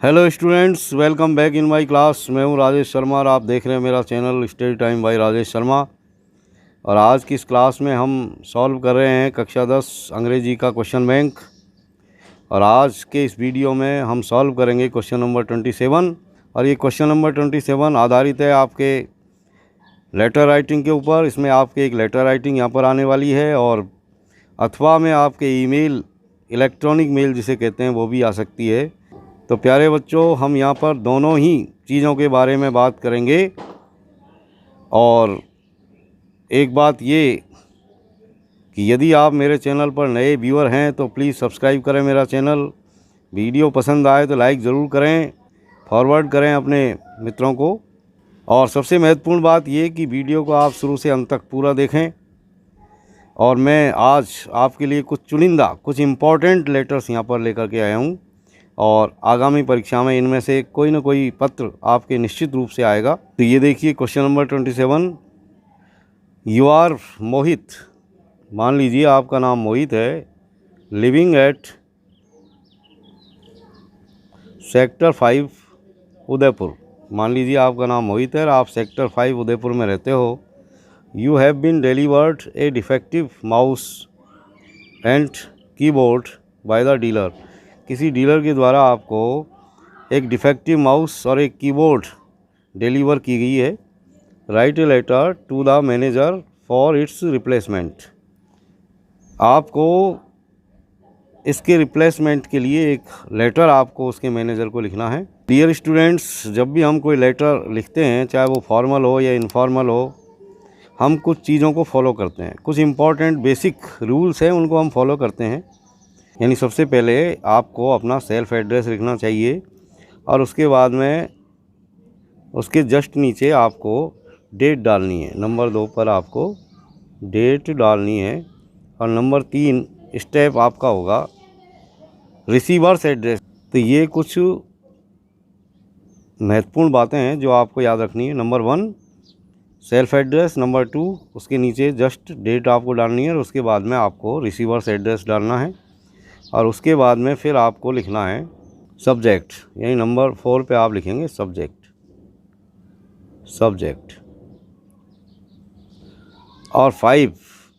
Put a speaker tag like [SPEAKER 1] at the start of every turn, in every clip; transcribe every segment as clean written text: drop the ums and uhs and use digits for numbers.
[SPEAKER 1] Hello students, welcome back in my class. मैं हूं राजेश शर्मा और आप देख रहे हैं मेरा channel study time by Rajesh Sharma. और आज की इस क्लास में हम सॉल्व कर रहे हैं कक्षा 10 अंग्रेजी का क्वेश्चन बैंक। और आज के इस वीडियो में हम सॉल्व करेंगे क्वेश्चन नंबर 27। और ये क्वेश्चन नंबर 27 आधारित है आपके लेटर राइटिंग के ऊपर। इसमें आपके एक लेटर राइटिंग यहाँ पर आने वाली है और अथवा में आपके ईमेल, इलेक्ट्रॉनिक मेल जिसे कहते हैं, वो भी आ सकती है। तो प्यारे बच्चों, हम यहाँ पर दोनों ही चीज़ों के बारे में बात करेंगे। और एक बात ये कि यदि आप मेरे चैनल पर नए व्यूअर हैं तो प्लीज़ सब्सक्राइब करें मेरा चैनल। वीडियो पसंद आए तो लाइक ज़रूर करें, फॉरवर्ड करें अपने मित्रों को। और सबसे महत्वपूर्ण बात ये कि वीडियो को आप शुरू से अंत तक पूरा देखें। और मैं आज आपके लिए कुछ इम्पॉर्टेंट लेटर्स यहाँ पर लेकर के आया हूँ। और आगामी परीक्षा में इनमें से कोई ना कोई पत्र आपके निश्चित रूप से आएगा। तो ये देखिए क्वेश्चन नंबर 27। यू आर मोहित, मान लीजिए आपका नाम मोहित है, लिविंग एट सेक्टर 5 उदयपुर। मान लीजिए आपका नाम मोहित है और आप सेक्टर 5 उदयपुर में रहते हो। You have been delivered a defective mouse and keyboard by the dealer. किसी डीलर के द्वारा आपको एक डिफेक्टिव माउस और एक कीबोर्ड डिलीवर की गई है। Write a letter to the manager for its replacement. आपको इसके रिप्लेसमेंट के लिए एक लेटर आपको उसके मैनेजर को लिखना है। डियर स्टूडेंट्स, जब भी हम कोई लेटर लिखते हैं, चाहे वो फॉर्मल हो या इनफॉर्मल हो, हम कुछ चीज़ों को फॉलो करते हैं। कुछ इम्पॉर्टेंट बेसिक रूल्स हैं, उनको हम फॉलो करते हैं। यानी सबसे पहले आपको अपना सेल्फ एड्रेस लिखना चाहिए और उसके बाद में उसके जस्ट नीचे आपको डेट डालनी है। नंबर 2 पर आपको डेट डालनी है। और नंबर 3 स्टेप आपका होगा रिसीवर्स एड्रेस। तो ये कुछ महत्वपूर्ण बातें हैं जो आपको याद रखनी है। नंबर 1 सेल्फ एड्रेस, नंबर 2 उसके नीचे जस्ट डेट आपको डालनी है और उसके बाद में आपको रिसीवर्स एड्रेस डालना है। और उसके बाद में फिर आपको लिखना है सब्जेक्ट, यानी नंबर 4 पे आप लिखेंगे सब्जेक्ट। और 5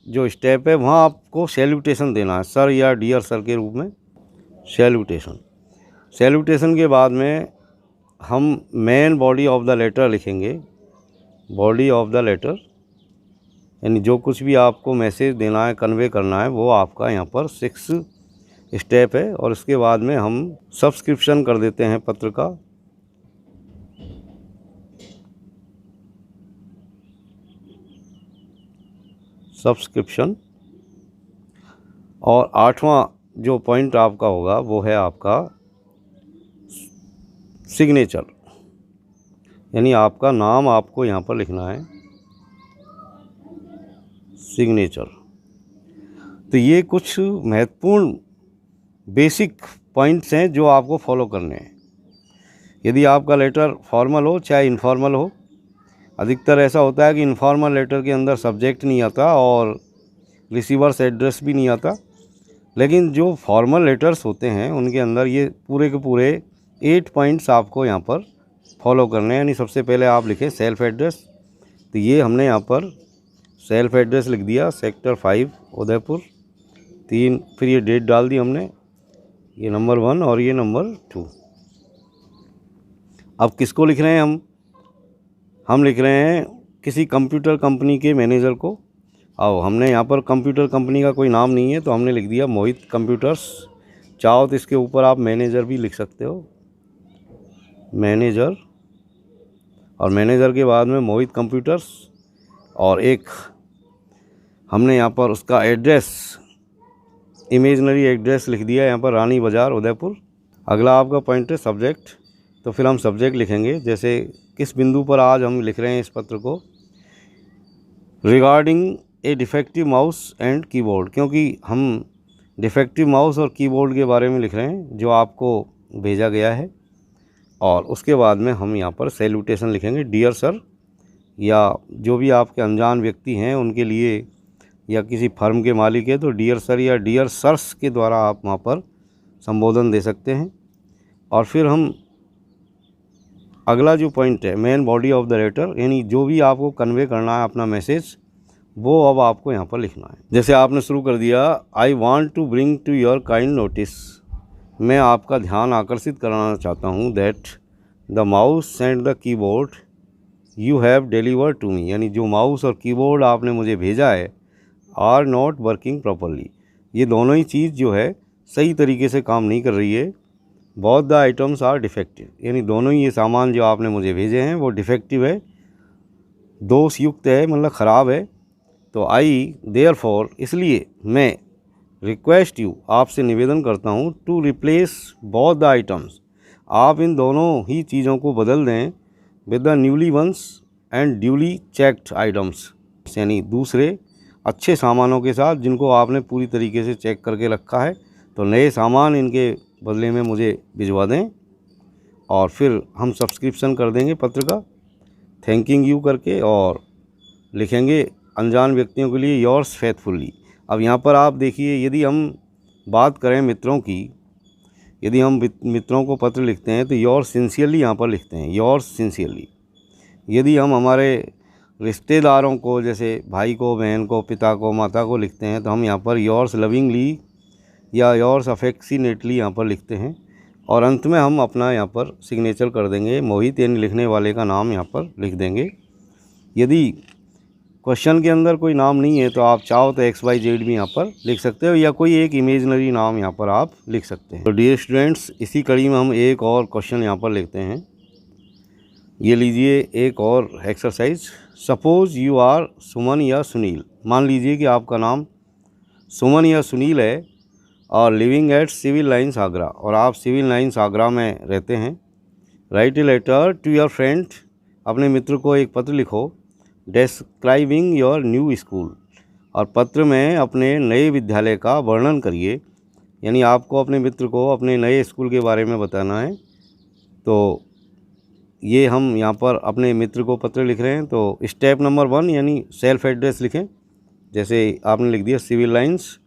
[SPEAKER 1] जो स्टेप है, वहाँ आपको सैल्यूटेशन देना है, सर या डियर सर के रूप में सैल्यूटेशन के बाद में हम main body of the letter लिखेंगे। बॉडी ऑफ द लेटर यानी जो कुछ भी आपको मैसेज देना है, कन्वे करना है, वो आपका यहाँ पर 6 स्टेप है। और इसके बाद में हम सब्सक्रिप्शन कर देते हैं पत्र का। सब्सक्रिप्शन। और 8वां जो पॉइंट आपका होगा वो है आपका सिग्नेचर, यानी आपका नाम आपको यहाँ पर लिखना है, सिग्नेचर। तो ये कुछ महत्वपूर्ण बेसिक पॉइंट्स हैं जो आपको फॉलो करने हैं। यदि आपका लेटर फॉर्मल हो चाहे इनफॉर्मल हो, अधिकतर ऐसा होता है कि इनफॉर्मल लेटर के अंदर सब्जेक्ट नहीं आता और रिसीवर्स एड्रेस भी नहीं आता। लेकिन जो फॉर्मल लेटर्स होते हैं उनके अंदर ये पूरे के पूरे 8 पॉइंट्स आपको यहाँ पर फॉलो करने हैं। यानी सबसे पहले आप लिखें सेल्फ एड्रेस। तो ये हमने यहाँ पर सेल्फ एड्रेस लिख दिया, सेक्टर 5 उदयपुर 3। फिर ये डेट डाल दी हमने, ये नंबर 1 और ये नंबर 2। अब किसको लिख रहे हैं हम लिख रहे हैं किसी कंप्यूटर कंपनी के मैनेजर को। आओ, हमने यहाँ पर कंप्यूटर कंपनी का कोई नाम नहीं है तो हमने लिख दिया मोहित कंप्यूटर्स। चाहो तो इसके ऊपर आप मैनेजर भी लिख सकते हो, मैनेजर। और मैनेजर के बाद में मोहित कंप्यूटर्स। और एक हमने यहाँ पर उसका एड्रेस, इमेजनरी एड्रेस लिख दिया यहाँ पर, रानी बाज़ार उदयपुर। अगला आपका पॉइंट है सब्जेक्ट। तो फिर हम सब्जेक्ट लिखेंगे, जैसे किस बिंदु पर आज हम लिख रहे हैं इस पत्र को, regarding A defective mouse and keyboard, क्योंकि हम डिफेक्टिव माउस और कीबोर्ड के बारे में लिख रहे हैं जो आपको भेजा गया है। और उसके बाद में हम यहाँ पर सैल्यूटेशन लिखेंगे, डियर सर, या जो भी आपके अनजान व्यक्ति हैं उनके लिए, या किसी फर्म के मालिक है तो डियर सर या डियर सर्स के द्वारा आप वहाँ पर संबोधन दे सकते हैं। और फिर हम अगला जो पॉइंट है main body of the letter, यानी जो भी आपको कन्वे करना है अपना मैसेज, वो अब आपको यहाँ पर लिखना है। जैसे आपने शुरू कर दिया, I want to bring to your kind notice, मैं आपका ध्यान आकर्षित कराना चाहता हूँ, that the mouse and the keyboard you have delivered to me, यानी जो माउस और कीबोर्ड आपने मुझे भेजा है, आर नॉट वर्किंग प्रॉपरली, ये दोनों ही चीज़ जो है सही तरीके से काम नहीं कर रही है। Both the items are defective, यानी दोनों ही ये सामान जो आपने मुझे भेजे हैं वो डिफेक्टिव है, दोष युक्त है, मतलब ख़राब है। तो आई देयरफॉर, इसलिए मैं रिक्वेस्ट यू, आपसे निवेदन करता हूँ, to replace both the items, आप इन दोनों ही चीज़ों को बदल दें, with the newly ones and duly checked items, यानी दूसरे अच्छे सामानों के साथ जिनको आपने पूरी तरीके से चेक करके रखा है, तो नए सामान इनके बदले में मुझे भिजवा दें। और फिर हम सब्सक्रिप्शन कर देंगे पत्र का, थैंकिंग यू करके, और लिखेंगे अनजान व्यक्तियों के लिए योर्स फेथफुली। अब यहाँ पर आप देखिए, यदि हम बात करें मित्रों की, यदि हम मित्रों को पत्र लिखते हैं तो योर्स सिंसियरली यहाँ पर लिखते हैं, योर्स सिंसियरली। यदि हम हमारे रिश्तेदारों को, जैसे भाई को, बहन को, पिता को, माता को लिखते हैं, तो हम यहाँ पर योर्स लविंगली या योर्स अफेक्शनेटली यहाँ पर लिखते हैं। और अंत में हम अपना यहाँ पर सिग्नेचर कर देंगे, मोहित, यानी लिखने वाले का नाम यहाँ पर लिख देंगे। यदि क्वेश्चन के अंदर कोई नाम नहीं है तो आप चाहो तो XYZ भी यहाँ पर लिख सकते हो, या कोई एक इमेजनरी नाम यहाँ पर आप लिख सकते हैं। तो डियर स्टूडेंट्स, इसी कड़ी में हम एक और क्वेश्चन यहाँ पर लिखते हैं। ये लीजिए एक और एक्सरसाइज। सपोज़ यू आर सुमन या सुनील, मान लीजिए कि आपका नाम सुमन या सुनील है और living at civil lines Agra, और आप सिविल लाइन्स आगरा में रहते हैं। Write a letter to your friend, अपने मित्र को एक पत्र लिखो, डिस्क्राइबिंग योर न्यू स्कूल, और पत्र में अपने नए विद्यालय का वर्णन करिए, यानी आपको अपने मित्र को अपने नए स्कूल के बारे में बताना है। तो ये हम यहाँ पर अपने मित्र को पत्र लिख रहे हैं। तो स्टेप नंबर 1 यानी सेल्फ एड्रेस लिखें, जैसे आपने लिख दिया सिविल लाइन्स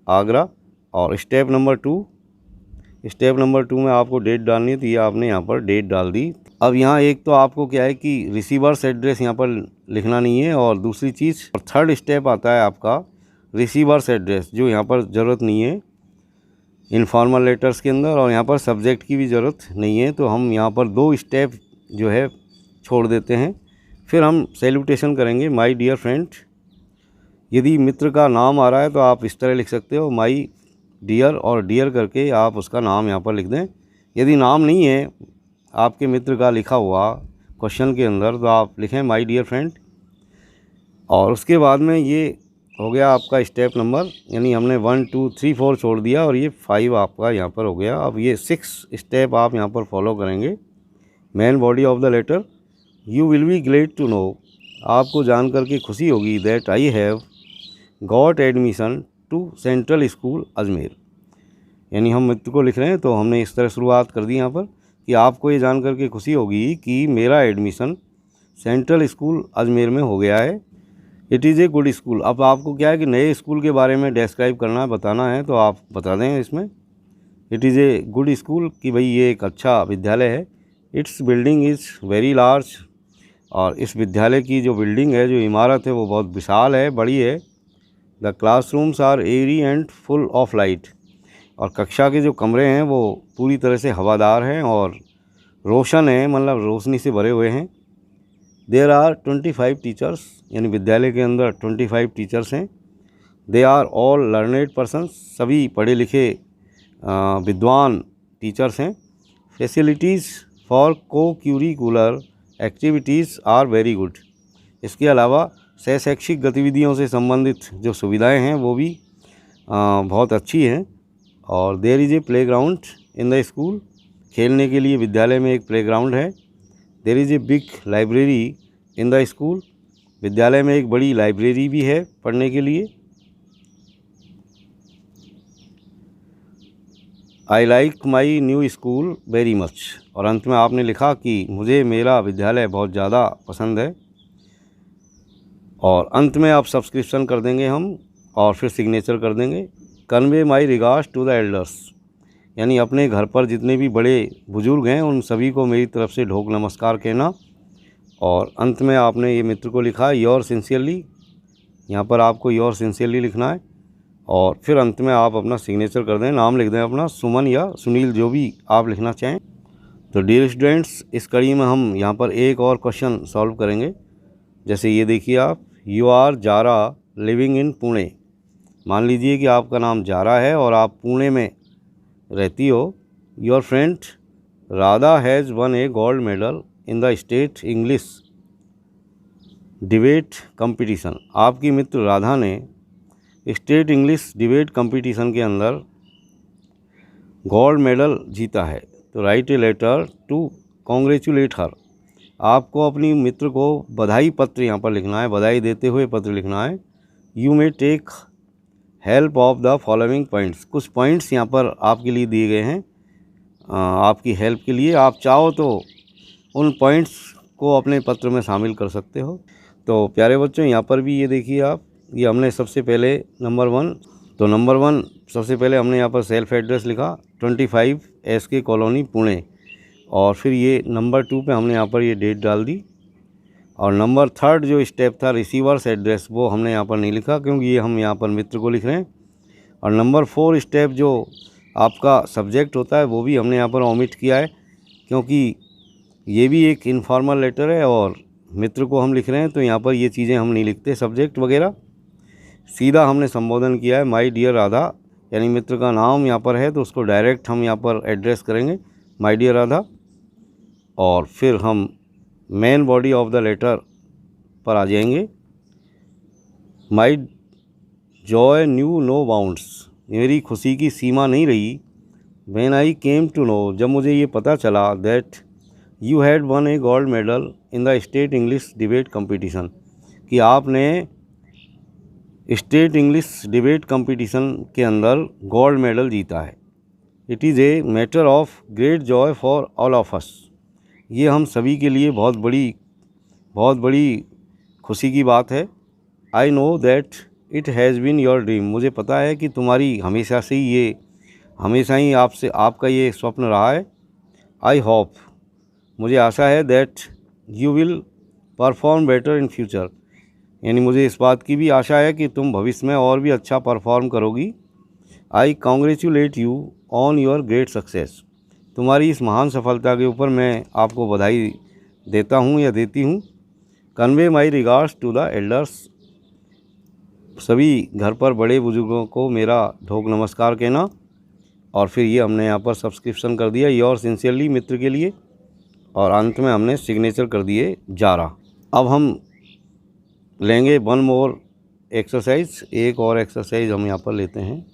[SPEAKER 1] आगरा। और स्टेप नंबर 2 में आपको डेट डालनी है, तो ये आपने यहाँ पर डेट डाल दी। अब यहाँ एक तो आपको क्या है कि रिसीवर्स एड्रेस यहाँ पर लिखना नहीं है, और दूसरी चीज़, और थर्ड स्टेप आता है आपका रिसीवर्स एड्रेस, जो यहाँ पर ज़रूरत नहीं है इनफॉर्मल लेटर्स के अंदर, और यहाँ पर सब्जेक्ट की भी ज़रूरत नहीं है। तो हम यहाँ पर 2 स्टेप जो है छोड़ देते हैं। फिर हम सैल्यूटेशन करेंगे, माय डियर फ्रेंड। यदि मित्र का नाम आ रहा है तो आप इस तरह लिख सकते हो, माय डियर, और डियर करके आप उसका नाम यहाँ पर लिख दें। यदि नाम नहीं है आपके मित्र का लिखा हुआ क्वेश्चन के अंदर, तो आप लिखें माय डियर फ्रेंड। और उसके बाद में ये हो गया आपका स्टेप नंबर, यानी हमने 1 2 3 4 छोड़ दिया, और ये 5 आपका यहाँ पर हो गया। अब ये 6 स्टेप आप यहाँ पर फॉलो करेंगे। Main body of the letter, you will be glad to know, आपको जान करके खुशी होगी, that I have got admission to central school Ajmer, यानी हम मित्र को लिख रहे हैं तो हमने इस तरह शुरुआत कर दी यहाँ पर कि आपको ये जान करके खुशी होगी कि मेरा एडमिशन सेंट्रल स्कूल अजमेर में हो गया है। It is a good school. अब आपको क्या है कि नए स्कूल के बारे में डिस्क्राइब करना है, बताना है, तो आप बता दें इसमें it is a good school, कि भाई ये एक अच्छा विद्यालय है। It's building is very large, और इस विद्यालय की जो बिल्डिंग है, जो इमारत है, वो बहुत विशाल है, बड़ी है। The classrooms are airy and full of light, और कक्षा के जो कमरे हैं वो पूरी तरह से हवादार हैं और रोशन हैं, मतलब रोशनी से भरे हुए हैं। देयर आर 25 टीचर्स, यानी विद्यालय के अंदर 25 टीचर्स हैं। They are all learned persons, सभी पढ़े लिखे विद्वान टीचर्स हैं। Facilities for co curricular activities are very good, इसके अलावा शैक्षिक गतिविधियों से संबंधित जो सुविधाएं हैं वो भी बहुत अच्छी हैं। और there is a play ground in the school, खेलने के लिए विद्यालय में एक प्ले ग्राउंड है। There is a big library in the school, विद्यालय में एक बड़ी लाइब्रेरी भी है पढ़ने के लिए। I like my new school very much, और अंत में आपने लिखा कि मुझे मेरा विद्यालय बहुत ज़्यादा पसंद है। और अंत में आप सब्सक्रिप्शन कर देंगे हम, और फिर सिग्नेचर कर देंगे। Convey my regards to the elders, यानी अपने घर पर जितने भी बड़े बुजुर्ग हैं उन सभी को मेरी तरफ से ढोक नमस्कार कहना। और अंत में आपने ये मित्र को लिखा है योर सिंसियरली, यहाँ पर आपको योर सिंसियरली लिखना है और फिर अंत में आप अपना सिग्नेचर कर दें, नाम लिख दें अपना, सुमन या सुनील, जो भी आप लिखना चाहें। तो डियर स्टूडेंट्स, इस कड़ी में हम यहाँ पर एक और क्वेश्चन सॉल्व करेंगे। जैसे ये देखिए आप, you are Zara living in Pune. मान लीजिए कि आपका नाम जारा है और आप पुणे में रहती हो। Your friend Radha has one a gold medal in the state English debate competition. आपकी मित्र राधा ने स्टेट इंग्लिश डिबेट कंपटीशन के अंदर गोल्ड मेडल जीता है। तो write a letter to congratulate her. आपको अपनी मित्र को बधाई पत्र यहाँ पर लिखना है, बधाई देते हुए पत्र लिखना है। You may take help of the following points. कुछ पॉइंट्स यहाँ पर आपके लिए दिए गए हैं आपकी हेल्प के लिए। आप चाहो तो उन पॉइंट्स को अपने पत्र में शामिल कर सकते हो। तो प्यारे बच्चों, यहाँ पर भी ये देखिए आप, ये हमने सबसे पहले नंबर 1, तो नंबर 1 सबसे पहले हमने यहाँ पर सेल्फ एड्रेस लिखा 25 SK कॉलोनी पुणे। और फिर ये नंबर 2 पे हमने यहाँ पर ये डेट डाल दी। और नंबर 3 जो स्टेप था रिसीवर्स एड्रेस, वो हमने यहाँ पर नहीं लिखा क्योंकि ये हम यहाँ पर मित्र को लिख रहे हैं। और नंबर 4 स्टेप जो आपका सब्जेक्ट होता है वो भी हमने यहाँ पर ओमिट किया है क्योंकि ये भी एक इनफॉर्मल लेटर है और मित्र को हम लिख रहे हैं, तो यहाँ पर ये चीज़ें हम नहीं लिखते सब्जेक्ट वगैरह। सीधा हमने संबोधन किया है माय डियर राधा, यानी मित्र का नाम यहाँ पर है तो उसको डायरेक्ट हम यहाँ पर एड्रेस करेंगे माय डियर राधा। और फिर हम main body of the letter पर आ जाएंगे। My joy knew no bounds. मेरी खुशी की सीमा नहीं रही। When I came to know, जब मुझे ये पता चला that you had won a gold medal in the state English debate competition, कि आपने स्टेट इंग्लिश डिबेट कंपटीशन के अंदर गोल्ड मेडल जीता है। It is a matter of great Joy for all of us. ये हम सभी के लिए बहुत बड़ी खुशी की बात है। I know that it has been your dream. मुझे पता है कि तुम्हारी हमेशा ही आपसे आपका ये स्वप्न रहा है। आई होप, मुझे आशा है that you will perform better in future. यानी मुझे इस बात की भी आशा है कि तुम भविष्य में और भी अच्छा परफॉर्म करोगी। I congratulate you on your great success. तुम्हारी इस महान सफलता के ऊपर मैं आपको बधाई देता हूँ या देती हूँ। Convey my regards to the elders. सभी घर पर बड़े बुजुर्गों को मेरा ढोक नमस्कार कहना। और फिर ये हमने यहाँ पर सब्सक्रिप्शन कर दिया योर सिंसियरली मित्र के लिए, और अंत में हमने सिग्नेचर कर दिए जारा। अब हम लेंगे वन मोर एक्सरसाइज, एक और एक्सरसाइज हम यहाँ पर लेते हैं।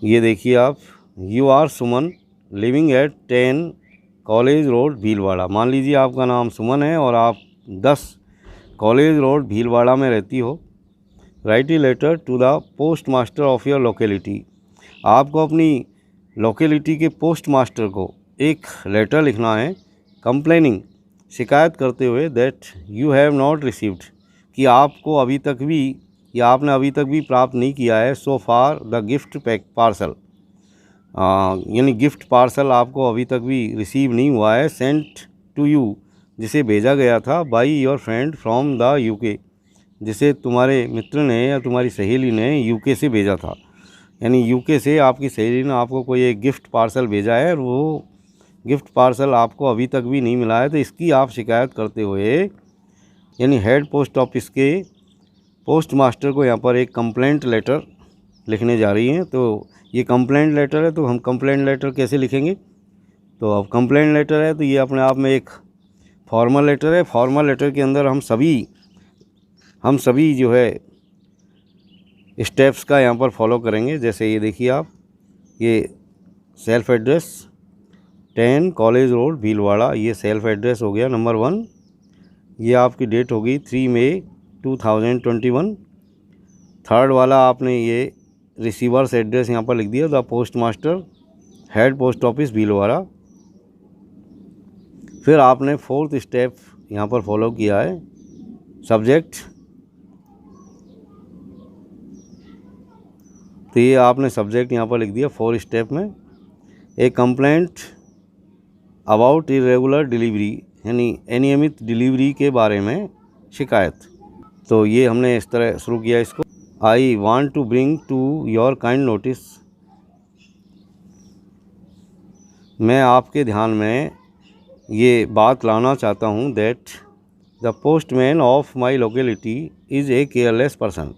[SPEAKER 1] ये देखिए आप, you are Suman living at 10 college road Bhilwara. मान लीजिए आपका नाम सुमन है और आप 10 कॉलेज रोड भीलवाड़ा में रहती हो। Write a letter to the post master of your locality. आपको अपनी लोकेलिटी के पोस्ट मास्टर को एक लेटर लिखना है कंप्लेनिंग, शिकायत करते हुए that you have not received, कि आपको अभी तक भी या आपने अभी तक भी प्राप्त नहीं किया है so far the gift pack parcel. यानी गिफ्ट पार्सल आपको अभी तक भी रिसीव नहीं हुआ है। सेंट टू यू, जिसे भेजा गया था by your friend from the UK, जिसे तुम्हारे मित्र ने या तुम्हारी सहेली ने यूके से भेजा था। यानी यूके से आपकी सहेली ने आपको कोई एक गिफ्ट पार्सल भेजा है और वो गिफ्ट पार्सल आपको अभी तक भी नहीं मिला है। तो इसकी आप शिकायत करते हुए यानी हेड पोस्ट ऑफिस के पोस्ट मास्टर को यहाँ पर एक कंप्लेंट लेटर लिखने जा रही हैं। तो ये कंप्लेंट लेटर है, तो हम कंप्लेंट लेटर कैसे लिखेंगे? तो अब कंप्लेंट लेटर है तो ये अपने आप में एक फॉर्मल लेटर है। फॉर्मल लेटर के अंदर हम सभी जो है स्टेप्स का यहाँ पर फॉलो करेंगे। जैसे ये देखिए आप, ये self address 10 college road Bhilwara, ये सेल्फ एड्रेस हो गया नंबर 1। ये आपकी डेट होगी 3 मई 2021। थर्ड वाला आपने ये रिसीवर्स एड्रेस यहाँ पर लिख दिया, the post master head post office Bhilwara. फिर आपने 4th स्टेप यहाँ पर फॉलो किया है, सब्जेक्ट। तो ये आपने सब्जेक्ट यहाँ पर लिख दिया 4 स्टेप में। ए कंप्लेंट अबाउट इरेगुलर डिलीवरी, यानी अनियमित डिलीवरी के बारे में शिकायत। तो ये हमने इस तरह शुरू किया इसको। I want to bring to your kind notice, मैं आपके ध्यान में ये बात लाना चाहता हूँ, that the postman of my locality is a careless person,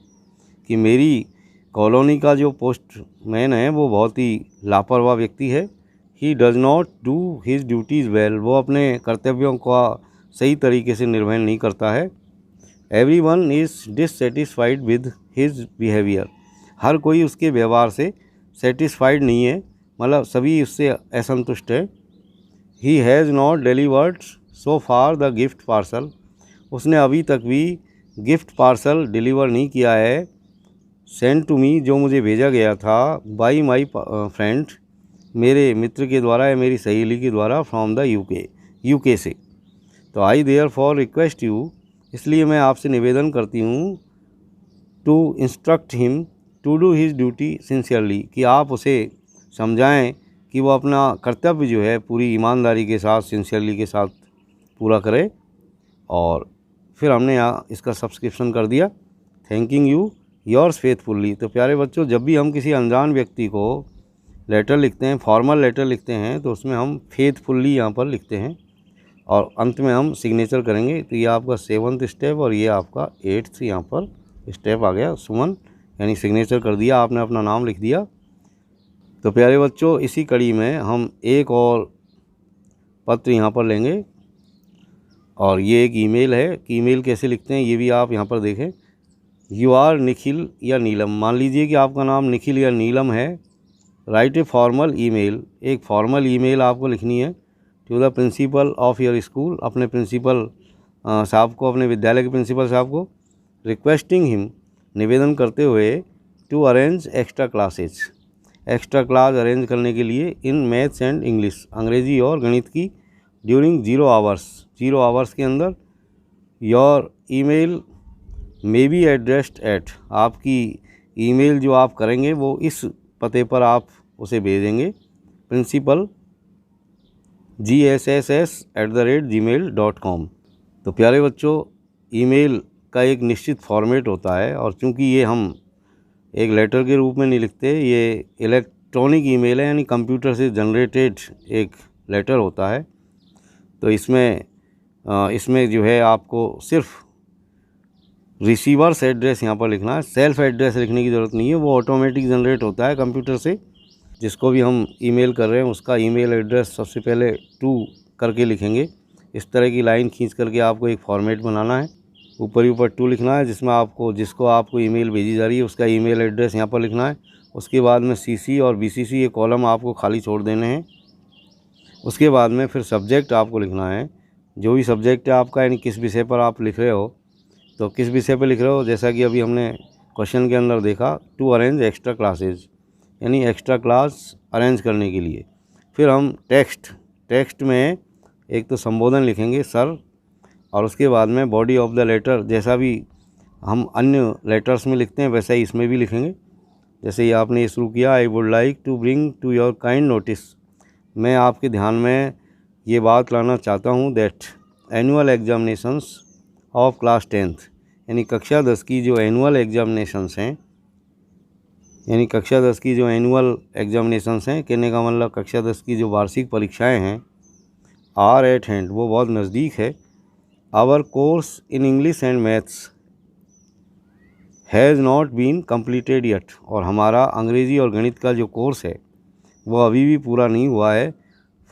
[SPEAKER 1] कि मेरी कॉलोनी का जो पोस्टमैन है वो बहुत ही लापरवाह व्यक्ति है। He does not do his duties well, वो अपने कर्तव्यों का सही तरीके से निर्वहन नहीं करता है। Everyone is dissatisfied with his behaviour, हर कोई उसके व्यवहार से सेटिस्फाइड नहीं है, मतलब सभी उससे असंतुष्ट है। He has not delivered so far the gift parcel, उसने अभी तक भी गिफ्ट पार्सल डिलीवर नहीं किया है। सेंड टू मी, जो मुझे भेजा गया था, बाई माई फ्रेंड, मेरे मित्र के द्वारा या मेरी सहेली के द्वारा, फ्रॉम द यूके से। तो I therefore request you, इसलिए मैं आपसे निवेदन करती हूँ, to instruct him to do his duty sincerely, कि आप उसे समझाएं कि वो अपना कर्तव्य जो है पूरी ईमानदारी के साथ, सिंसियरली के साथ पूरा करे। और फिर हमने यहाँ इसका सब्सक्रिप्शन कर दिया। Thanking you yours faithfully. तो प्यारे बच्चों, जब भी हम किसी अनजान व्यक्ति को लेटर लिखते हैं, फॉर्मल लेटर लिखते हैं, तो उसमें हम फेथफुल्ली यहाँ पर लिखते हैं और अंत में हम सिग्नेचर करेंगे। तो ये आपका 7th स्टेप और ये आपका 8th यहाँ पर स्टेप आ गया। सुमन यानी सिग्नेचर कर दिया आपने, अपना नाम लिख दिया। तो प्यारे बच्चों, इसी कड़ी में हम एक और पत्र यहाँ पर लेंगे और ये एक ईमेल है कि ईमेल कैसे लिखते हैं ये भी आप यहाँ पर देखें। यू आर निखिल या नीलम, मान लीजिए कि आपका नाम निखिल या नीलम है। राइट ए फॉर्मल ईमेल, एक फॉर्मल ईमेल आपको लिखनी है to the principal of your school, अपने प्रिंसिपल साहब को, अपने विद्यालय के प्रिंसिपल साहब को। रिक्वेस्टिंग हिम, निवेदन करते हुए, to arrange extra classes, extra class arrange करने के लिए, इन मैथ्स एंड इंग्लिश, अंग्रेजी और गणित की, ड्यूरिंग 0 आवर्स, 0 आवर्स के अंदर। Your email may be addressed at, आपकी ईमेल जो आप करेंगे वो इस पते पर आप उसे भेजेंगे, प्रिंसिपल gss@gmail.com। तो प्यारे बच्चों, ईमेल का एक निश्चित फॉर्मेट होता है और चूंकि ये हम एक लेटर के रूप में नहीं लिखते, ये इलेक्ट्रॉनिक ईमेल है, यानी कंप्यूटर से जनरेटेड एक लेटर होता है। तो इसमें जो है आपको सिर्फ रिसीवर्स एड्रेस यहाँ पर लिखना है, सेल्फ एड्रेस लिखने की ज़रूरत नहीं है, वो ऑटोमेटिक जनरेट होता है कंप्यूटर से। जिसको भी हम ईमेल कर रहे हैं उसका ईमेल एड्रेस सबसे पहले टू करके लिखेंगे। इस तरह की लाइन खींच करके आपको एक फॉर्मेट बनाना है, ऊपर ही ऊपर टू लिखना है, जिसमें आपको जिसको आपको ईमेल भेजी जा रही है उसका ईमेल एड्रेस यहाँ पर लिखना है। उसके बाद में CC और BCC ये कॉलम आपको खाली छोड़ देने हैं। उसके बाद में फिर सब्जेक्ट आपको लिखना है, जो भी सब्जेक्ट है आपका, यानी किस विषय पर आप लिख रहे हो, तो किस विषय पर लिख रहे हो। जैसा कि अभी हमने क्वेश्चन के अंदर देखा, टू अरेंज एक्स्ट्रा क्लासेज, यानी एक्स्ट्रा क्लास अरेंज करने के लिए। फिर हम टेक्स्ट में एक तो संबोधन लिखेंगे, सर, और उसके बाद में बॉडी ऑफ द लेटर, जैसा भी हम अन्य लेटर्स में लिखते हैं वैसा ही इसमें भी लिखेंगे। जैसे ही आपने ये शुरू किया, I would like to bring to your kind notice, मैं आपके ध्यान में ये बात लाना चाहता हूँ, that annual examinations of class 10th, यानी कक्षा 10 की जो एनुअल एग्जामिनेशंस हैं, यानी कक्षा 10 की जो एनुअल एग्जामिनेशंस हैं, कहने का मतलब कक्षा 10 की जो वार्षिक परीक्षाएं हैं, आर एट हैंड, वो बहुत नज़दीक है। Our course in English and maths has not been completed yet, और हमारा अंग्रेज़ी और गणित का जो कोर्स है वो अभी भी पूरा नहीं हुआ है।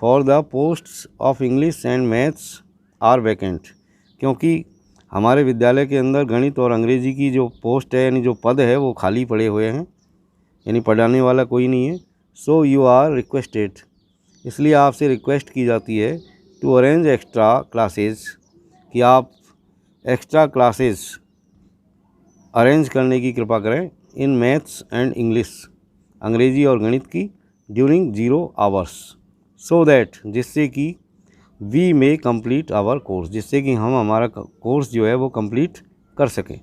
[SPEAKER 1] For the posts of English and maths are vacant, क्योंकि हमारे विद्यालय के अंदर गणित और अंग्रेज़ी की जो पोस्ट है, यानी जो पद है, वो खाली पड़े हुए हैं, यानी पढ़ाने वाला कोई नहीं है। सो यू आर रिक्वेस्टेड, इसलिए आपसे रिक्वेस्ट की जाती है, टू अरेंज एक्स्ट्रा क्लासेस, कि आप एक्स्ट्रा क्लासेस अरेंज करने की कृपा करें, इन मैथ्स एंड इंग्लिश, अंग्रेज़ी और गणित की, ड्यूरिंग 0 आवर्स, सो दैट, जिससे कि we may complete our course, जिससे कि हम हमारा कोर्स जो है वो कंप्लीट कर सकें।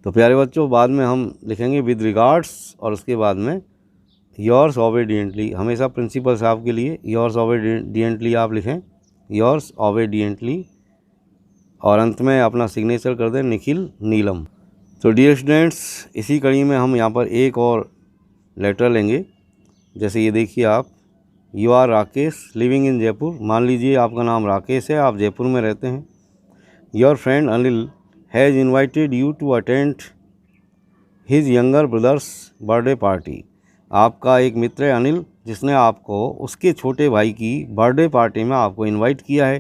[SPEAKER 1] तो प्यारे बच्चों, बाद में हम लिखेंगे विद रिगार्ड्स और उसके बाद में योर्स ओबीडियंटली, हमेशा प्रिंसिपल साहब के लिए योर्स ओबीडियंटली आप लिखें, योर्स ओबीडियंटली, और अंत में अपना सिग्नेचर कर दें निखिल नीलम। तो डियर स्टूडेंट्स, इसी कड़ी में हम यहाँ पर एक और लेटर लेंगे। जैसे ये देखिए आप, you are Rakesh living in Jaipur, मान लीजिए आपका नाम राकेश है, आप जयपुर में रहते हैं। Your friend Anil has invited you to attend his younger brother's birthday party, आपका एक मित्र है अनिल, जिसने आपको उसके छोटे भाई की बर्थडे पार्टी में आपको इनवाइट किया है।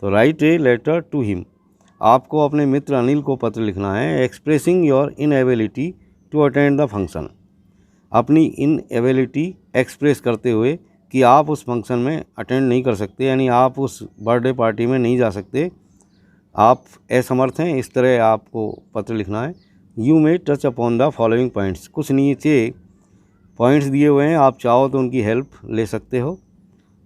[SPEAKER 1] तो write a letter to him, आपको अपने मित्र अनिल को पत्र लिखना है, expressing your inability to attend the function, अपनी इनएबिलिटी एक्सप्रेस करते हुए कि आप उस फंक्शन में अटेंड नहीं कर सकते, यानी आप उस बर्थडे पार्टी में नहीं जा सकते, आप असमर्थ हैं, इस तरह आपको पत्र लिखना है। You may touch upon the following points, कुछ नीचे पॉइंट्स दिए हुए हैं, आप चाहो तो उनकी हेल्प ले सकते हो।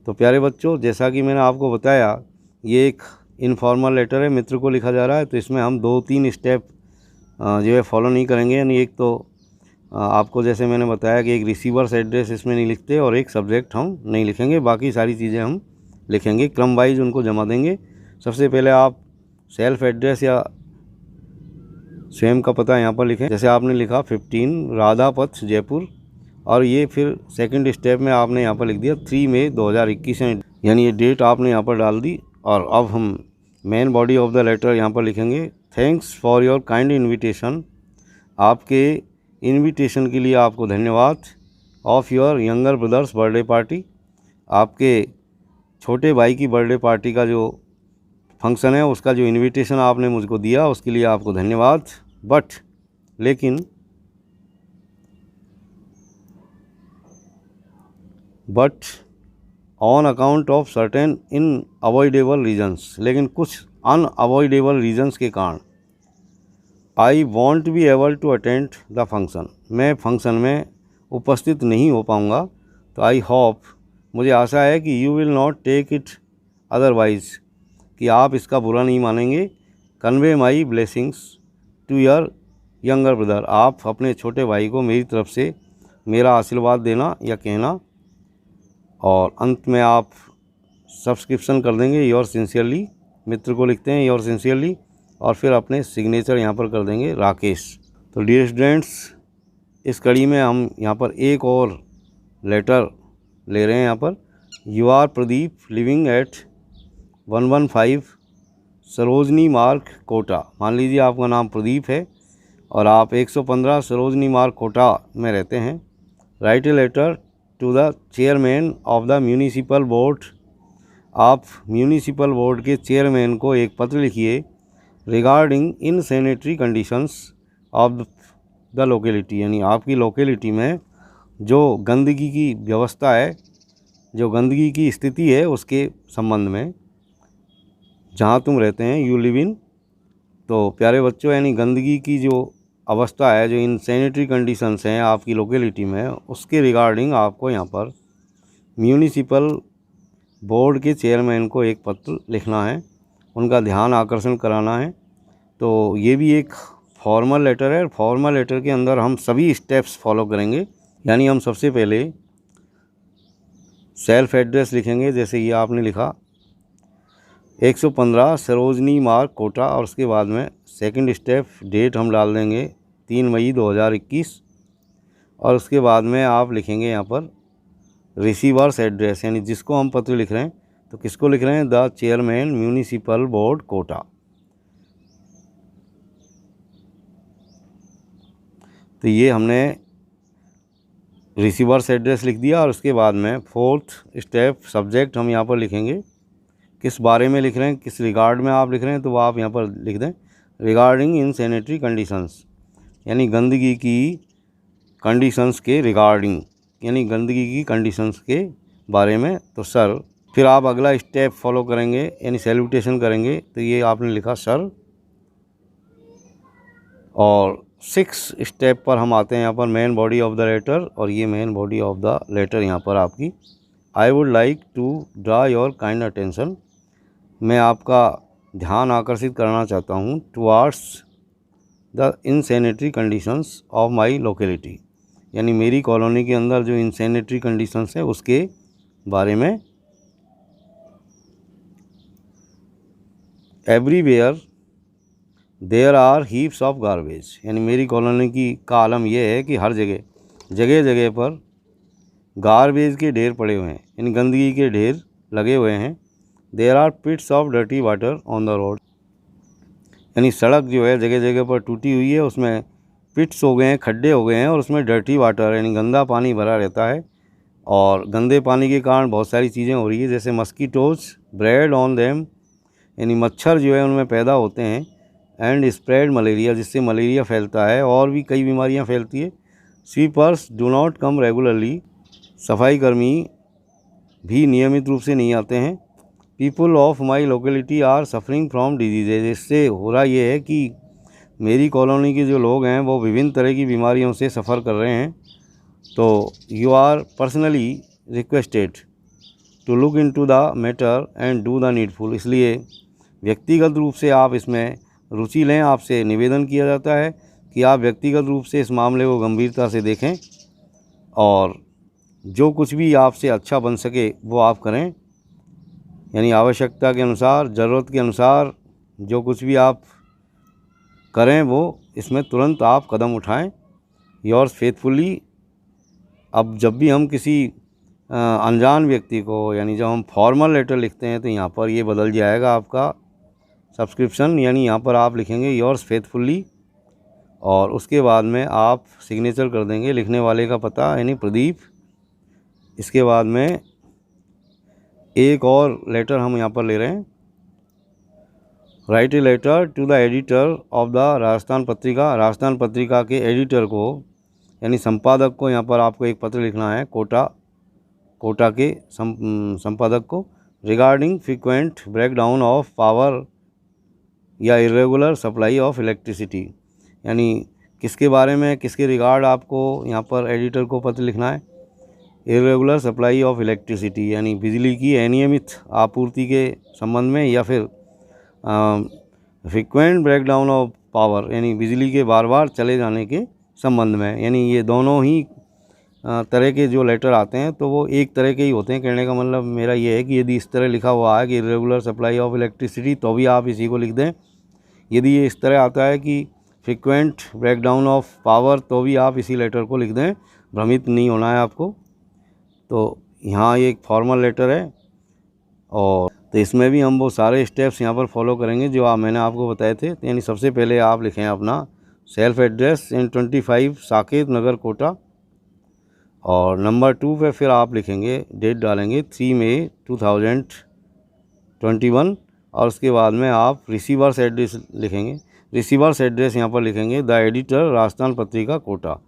[SPEAKER 1] तो प्यारे बच्चों, जैसा कि मैंने आपको बताया, ये एक इनफॉर्मल लेटर है, मित्र को लिखा जा रहा है, तो इसमें हम 2-3 स्टेप जो है फॉलो नहीं करेंगे। यानी एक तो आपको जैसे मैंने बताया कि एक रिसीवर्स एड्रेस इसमें नहीं लिखते और एक सब्जेक्ट हम नहीं लिखेंगे, बाकी सारी चीज़ें हम लिखेंगे, क्रम वाइज उनको जमा देंगे। सबसे पहले आप सेल्फ एड्रेस या स्वयं का पता यहाँ पर लिखें। जैसे आपने लिखा 15 राधा पथ जयपुर, और ये फिर सेकंड स्टेप में आपने यहाँ पर लिख दिया 3 मई 2021, यानी ये डेट आपने यहाँ पर डाल दी। और अब हम main body of the letter यहाँ पर लिखेंगे, thanks for your kind invitation, आपके इन्विटेशन के लिए आपको धन्यवाद। Of your younger brother's birthday party, आपके छोटे भाई की बर्थडे पार्टी का जो फंक्शन है उसका जो इन्विटेशन आपने मुझको दिया उसके लिए आपको धन्यवाद। बट लेकिन on account of certain unavoidable reasons, लेकिन कुछ अनअवॉइडेबल रीजन्स के कारण I won't be able to attend the function, मैं फंक्शन में उपस्थित नहीं हो पाऊँगा। तो आई होप, मुझे आशा है कि you will not take it otherwise, कि आप इसका बुरा नहीं मानेंगे। Convey my blessings to your younger brother, आप अपने छोटे भाई को मेरी तरफ से मेरा आशीर्वाद देना या कहना। और अंत में आप सब्सक्रिप्शन कर देंगे योर सिंसियरली, मित्र को लिखते हैं योर सिंसियरली, और फिर अपने सिग्नेचर यहाँ पर कर देंगे राकेश। तो डियर स्टूडेंट्स, इस कड़ी में हम यहाँ पर एक और लेटर ले रहे हैं। यहाँ पर you are Pradeep living at 115 Sarojini Marg Kota, मान लीजिए आपका नाम प्रदीप है और आप 115 सरोजनी मार्ग कोटा में रहते हैं। Write a letter to the chairman of the municipal board, आप म्यूनिसिपल बोर्ड के चेयरमैन को एक पत्र लिखिए regarding insanitary conditions of the locality, यानी आपकी लोकेलिटी में जो गंदगी की व्यवस्था है, जो गंदगी की स्थिति है उसके संबंध में, जहाँ तुम रहते हैं यू लिव इन। तो प्यारे बच्चों, यानी गंदगी की जो अवस्था है, जो इनसैनिटरी कंडीशंस हैं आपकी लोकेलिटी में, उसके रिगार्डिंग आपको यहाँ पर म्यूनिसिपल बोर्ड के चेयरमैन को एक पत्र लिखना है, उनका ध्यान आकर्षण कराना है। तो ये भी एक फॉर्मल लेटर है। फॉर्मल लेटर के अंदर हम सभी स्टेप्स फॉलो करेंगे। यानी हम सबसे पहले सेल्फ एड्रेस लिखेंगे, जैसे ये आपने लिखा 115 सरोजनी मार्ग कोटा, और उसके बाद में सेकंड स्टेप डेट हम डाल देंगे 3 मई 2021, और उसके बाद में आप लिखेंगे यहाँ पर रिसीवर्स एड्रेस, यानी जिसको हम पत्र लिख रहे हैं, तो किसको लिख रहे हैं, the chairman municipal board Kota. तो ये हमने रिसीवर्स एड्रेस लिख दिया, और उसके बाद में फोर्थ स्टेप सब्जेक्ट हम यहाँ पर लिखेंगे, किस बारे में लिख रहे हैं, किस रिगार्ड में आप लिख रहे हैं, तो वो आप यहाँ पर लिख दें रिगार्डिंग इनसैनिटरी कंडीशंस, यानी गंदगी की कंडीशंस के रिगार्डिंग, यानी गंदगी की कंडीशंस के बारे में। तो सर, फिर आप अगला स्टेप फॉलो करेंगे, यानी सैल्यूटेशन करेंगे, तो ये आपने लिखा सर। और 6 स्टेप पर हम आते हैं यहाँ पर main body of the letter, और ये main body of the letter यहाँ पर आपकी, I would like to draw your kind attention, मैं आपका ध्यान आकर्षित करना चाहता हूँ towards the insanitary conditions of my locality, यानी मेरी कॉलोनी के अंदर जो इनसैनिटरी कंडीशंस है उसके बारे में। Everywhere there are heaps of garbage, यानी मेरी कॉलोनी की का आलम यह है कि हर जगह जगह जगह पर गार्बेज के ढेर पड़े हुए हैं, यानी गंदगी के ढेर लगे हुए हैं। There are pits of dirty water on the road, यानी सड़क जो है जगह जगह पर टूटी हुई है, उसमें पिट्स हो गए हैं, खड्डे हो गए हैं, और उसमें डर्टी वाटर यानी गंदा पानी भरा रहता है। और गंदे पानी के कारण बहुत सारी चीज़ें हो रही है, जैसे मस्कीटोज ब्रेड ऑन देम, यानी मच्छर जो है उनमें पैदा होते हैं। एंड स्प्रेड मलेरिया, जिससे मलेरिया फैलता है और भी कई बीमारियां फैलती है। Sweepers do not come regularly, सफाई कर्मी भी नियमित रूप से नहीं आते हैं। People of my locality are suffering from diseases, इससे हो रहा ये है कि मेरी कॉलोनी के जो लोग हैं वो विभिन्न तरह की बीमारियों से सफ़र कर रहे हैं। तो you are personally requested to look into the matter and do the needful, इसलिए व्यक्तिगत रूप से आप इसमें रुचि लें। आपसे निवेदन किया जाता है कि आप व्यक्तिगत रूप से इस मामले को गंभीरता से देखें और जो कुछ भी आपसे अच्छा बन सके वो आप करें, यानी आवश्यकता के अनुसार, ज़रूरत के अनुसार जो कुछ भी आप करें वो इसमें तुरंत आप कदम उठाएं। Yours faithfully. अब जब भी हम किसी अनजान व्यक्ति को, यानी जब हम फॉर्मल लेटर लिखते हैं तो यहाँ पर ये बदल जाएगा आपका सब्सक्रिप्शन, यानी यहाँ पर आप लिखेंगे योर्स फेथफुली और उसके बाद में आप सिग्नेचर कर देंगे लिखने वाले का पता, यानी प्रदीप। इसके बाद में एक और लेटर हम यहाँ पर ले रहे हैं। Write a letter to the editor of the Rajasthan Patrika, Rajasthan पत्रिका के एडिटर को यानी संपादक को यहाँ पर आपको एक पत्र लिखना है, कोटा के संपादक को। Regarding frequent breakdown of power या इरेगुलर सप्लाई ऑफ इलेक्ट्रिसिटी, यानी किसके बारे में, किसके रिगार्ड आपको यहाँ पर एडिटर को पत्र लिखना है। इरेगुलर सप्लाई ऑफ इलेक्ट्रिसिटी, यानी बिजली की अनियमित आपूर्ति के संबंध में, या फिर फ्रीक्वेंट ब्रेकडाउन ऑफ पावर, यानी बिजली के बार बार चले जाने के संबंध में। यानी ये दोनों ही तरह के जो लेटर आते हैं तो वो एक तरह के ही होते हैं। कहने का मतलब मेरा ये है कि यदि इस तरह लिखा हुआ है कि इरेगुलर सप्लाई ऑफ इलेक्ट्रिसिटी तो भी आप इसी को लिख दें। यदि ये इस तरह आता है कि फ्रीक्वेंट ब्रेकडाउन ऑफ पावर तो भी आप इसी लेटर को लिख दें, भ्रमित नहीं होना है आपको। तो यहाँ ये एक फॉर्मल लेटर है और तो इसमें भी हम वो सारे स्टेप्स यहाँ पर फॉलो करेंगे जो मैंने आपको बताए थे। यानी सबसे पहले आप लिखें अपना self address in 25 Saket Nagar Kota, और नंबर 2 पे फिर आप लिखेंगे, डेट डालेंगे 3 मई 2021, और उसके बाद में आप रिसीवर्स एड्रेस लिखेंगे। रिसीवर्स एड्रेस यहाँ पर लिखेंगे द एडिटर राजस्थान पत्रिका कोटा।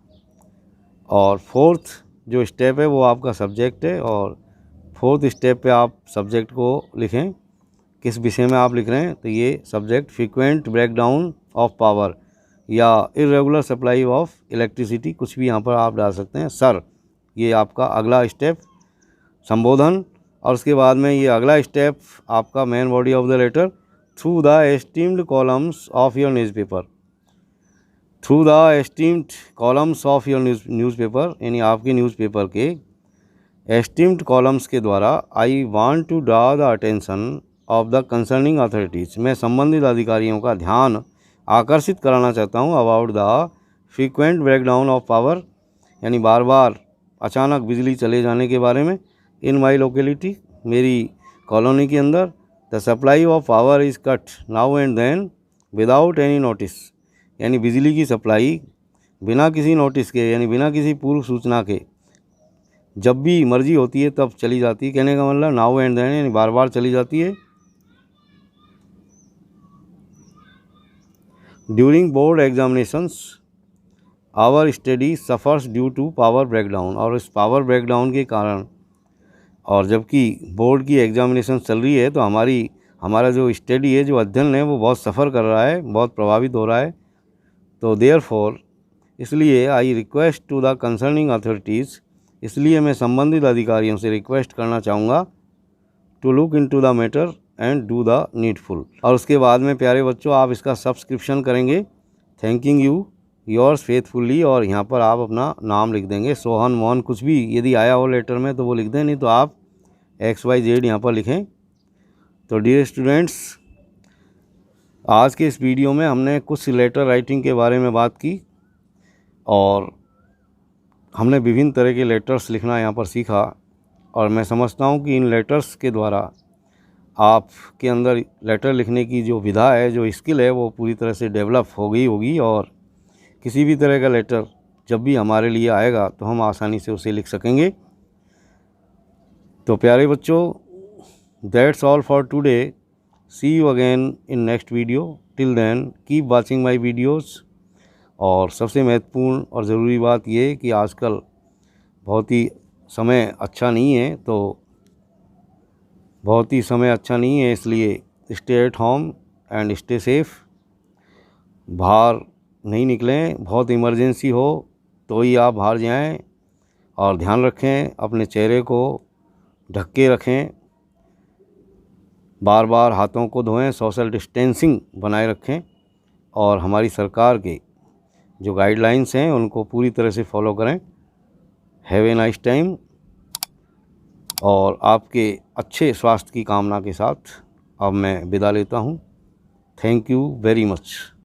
[SPEAKER 1] और फोर्थ जो स्टेप है वो आपका सब्जेक्ट है, और फोर्थ स्टेप पे आप सब्जेक्ट को लिखें, किस विषय में आप लिख रहे हैं। तो ये subject frequent breakdown of power या इरेगुलर सप्लाई ऑफ इलेक्ट्रिसिटी, कुछ भी यहाँ पर आप डाल सकते हैं। सर, ये आपका अगला स्टेप संबोधन, और उसके बाद में ये अगला स्टेप आपका main body of the letter. Through the esteemed columns of your newspaper, through the esteemed columns of your newspaper, यानी आपके न्यूज़पेपर के एस्टीम्ड कॉलम्स के द्वारा I want to draw the attention of the concerning authorities, मैं संबंधित अधिकारियों का ध्यान आकर्षित कराना चाहता हूँ about the frequent breakdown of power, यानी बार बार अचानक बिजली चले जाने के बारे में। इन माई लोकेलिटी, मेरी कॉलोनी के अंदर। The supply of power is cut now and then without any notice, यानी बिजली की सप्लाई बिना किसी नोटिस के, यानी बिना किसी पूर्व सूचना के जब भी मर्जी होती है तब चली जाती है। कहने का मतलब नाउ एंड देन यानी बार बार चली जाती है। During board examinations our study suffers due to power breakdown, और इस पावर ब्रेकडाउन के कारण, और जबकि बोर्ड की एग्जामिनेशन चल रही है तो हमारा जो स्टडी है, जो अध्ययन है, वो बहुत सफ़र कर रहा है, बहुत प्रभावित हो रहा है। तो देयरफॉर, इसलिए I request to the concerning authorities, इसलिए मैं संबंधित अधिकारियों से रिक्वेस्ट करना चाहूँगा to look into the matter and do the needful. और उसके बाद में प्यारे बच्चों आप इसका सब्सक्रिप्शन करेंगे। थैंकिंग यू योर्स फेथफुली, और यहाँ पर आप अपना नाम लिख देंगे, सोहन, मोहन, कुछ भी यदि आया हो लेटर में तो वो लिख दें, नहीं तो आप XYZ यहाँ पर लिखें। तो डियर स्टूडेंट्स, आज के इस वीडियो में हमने कुछ लेटर राइटिंग के बारे में बात की और हमने विभिन्न तरह के लेटर्स लिखना यहाँ पर सीखा, और मैं समझता हूँ कि इन लेटर्स के द्वारा आपके अंदर लेटर लिखने की जो विधा है, जो स्किल है, वो पूरी तरह से डेवलप हो गई होगी, और किसी भी तरह का लेटर जब भी हमारे लिए आएगा तो हम आसानी से उसे लिख सकेंगे। तो प्यारे बच्चों, that's all for today. See you again in next video. Till then keep watching my videos. और सबसे महत्वपूर्ण और ज़रूरी बात ये कि आजकल बहुत ही समय अच्छा नहीं है, इसलिए stay at home and stay safe. बाहर नहीं निकलें, बहुत इमरजेंसी हो तो ही आप बाहर जाएं, और ध्यान रखें, अपने चेहरे को ढक के रखें, बार बार हाथों को धोएं, सोशल डिस्टेंसिंग बनाए रखें, और हमारी सरकार के जो गाइडलाइंस हैं उनको पूरी तरह से फॉलो करें। हैव ए नाइस टाइम, और आपके अच्छे स्वास्थ्य की कामना के साथ अब मैं विदा लेता हूँ। Thank you very much.